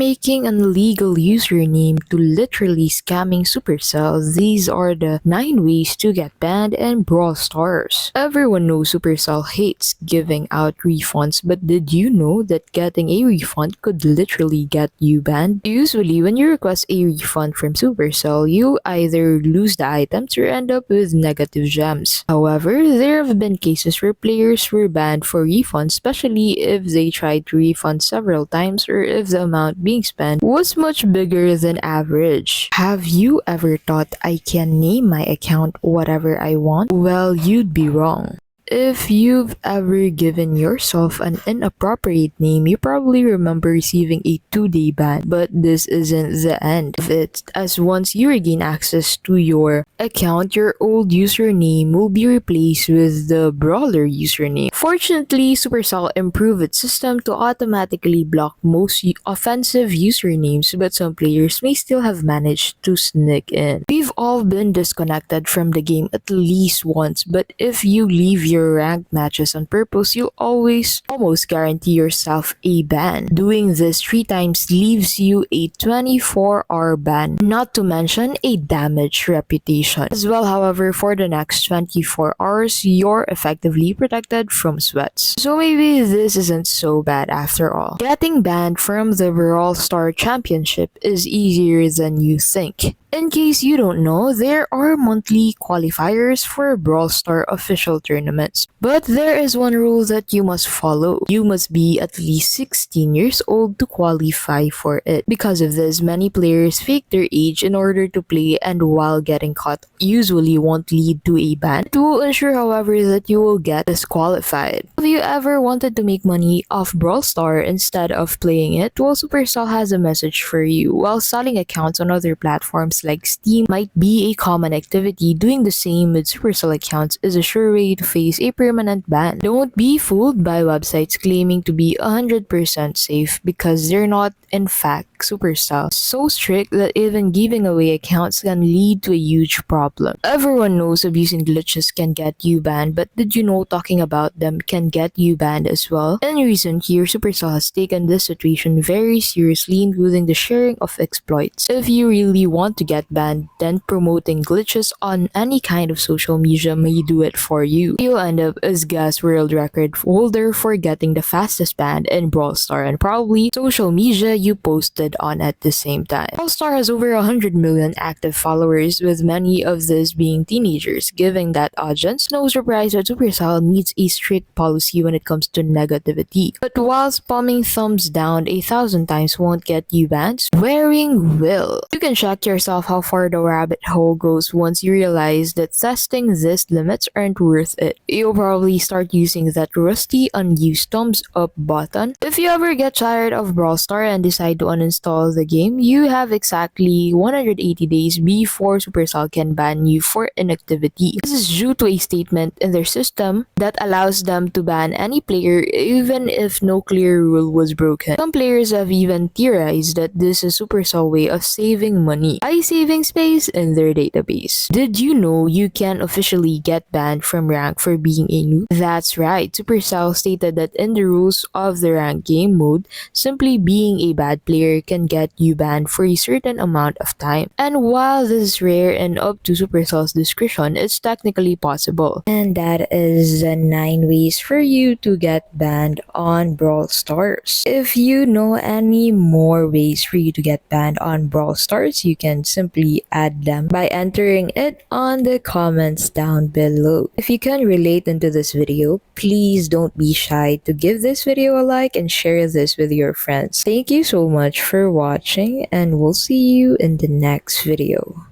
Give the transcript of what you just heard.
making an illegal username to literally scamming Supercell, these are the 9 ways to get banned in Brawl Stars. Everyone knows Supercell hates giving out refunds, but did you know that getting a refund could literally get you banned? Usually, when you request a refund from Supercell, you either lose the items or end up with negative gems. However, there have been cases where players were banned for refunds, especially if they tried to refund several times or if the amount being spent was much bigger than average. Have you ever thought I can name my account whatever I want? Well, you'd be wrong. If you've ever given yourself an inappropriate name, you probably remember receiving a 2-day ban, but this isn't the end of it, as once you regain access to your account, your old username will be replaced with the Brawler username. Fortunately, Supercell improved its system to automatically block most offensive usernames, but some players may still have managed to sneak in. We've all been disconnected from the game at least once, but if you leave your ranked matches on purpose, you almost guarantee yourself a ban. Doing this 3 times leaves you a 24-hour ban, not to mention a damaged reputation. As well, however, for the next 24 hours, you're effectively protected from sweats. So maybe this isn't so bad after all. Getting banned from the Brawl Star Championship is easier than you think. In case you don't know, there are monthly qualifiers for Brawl Star official tournaments. But there is one rule that you must follow. You must be at least 16 years old to qualify for it. Because of this, many players fake their age in order to play, and while getting caught usually won't lead to a ban. It will ensure, however, that you will get disqualified. Have you ever wanted to make money off Brawl Star instead of playing it? Well, Supercell has a message for you. While selling accounts on other platforms like Steam might be a common activity, doing the same with Supercell accounts is a sure way to face a permanent ban. Don't be fooled by websites claiming to be 100% safe, because they're not. In fact, Supercell is so strict that even giving away accounts can lead to a huge problem. Everyone knows abusing glitches can get you banned, but did you know talking about them can get you banned as well? In recent years, Supercell has taken this situation very seriously, including the sharing of exploits. If you really want to get banned, then promoting glitches on any kind of social media may do it for you. You'll end up as Gas World Record holder for getting the fastest ban in Brawl Star, and probably social media you posted on at the same time. Brawl Star has over 100 million active followers, with many of these being teenagers. Given that audience, no surprise that Supercell needs a strict policy when it comes to negativity. But while spamming thumbs down 1,000 times won't get you banned, swearing will. You can check yourself how far the rabbit hole goes once you realize that testing these limits aren't worth it. You'll probably start using that rusty unused thumbs up button. If you ever get tired of Brawl Star and decide to uninstall the game, you have exactly 180 days before Supercell can ban you for inactivity. This is due to a statement in their system that allows them to ban any player even if no clear rule was broken. Some players have even theorized that this is Supercell's way of saving money by saving space in their database. Did you know you can officially get banned from rank for being a noob? That's right, Supercell stated that in the rules of the rank game mode, simply being a bad player can get you banned for a certain amount of time. And while this is rare and up to Supercell's discretion, it's technically possible. And that is the 9 ways for you to get banned on Brawl Stars. If you know any more ways for you to get banned on Brawl Stars, you can simply add them by entering it on the comments down below. If you can relate into this video, please don't be shy to give this video a like and share this with your friends. Thank you so much for watching, and we'll see you in the next video.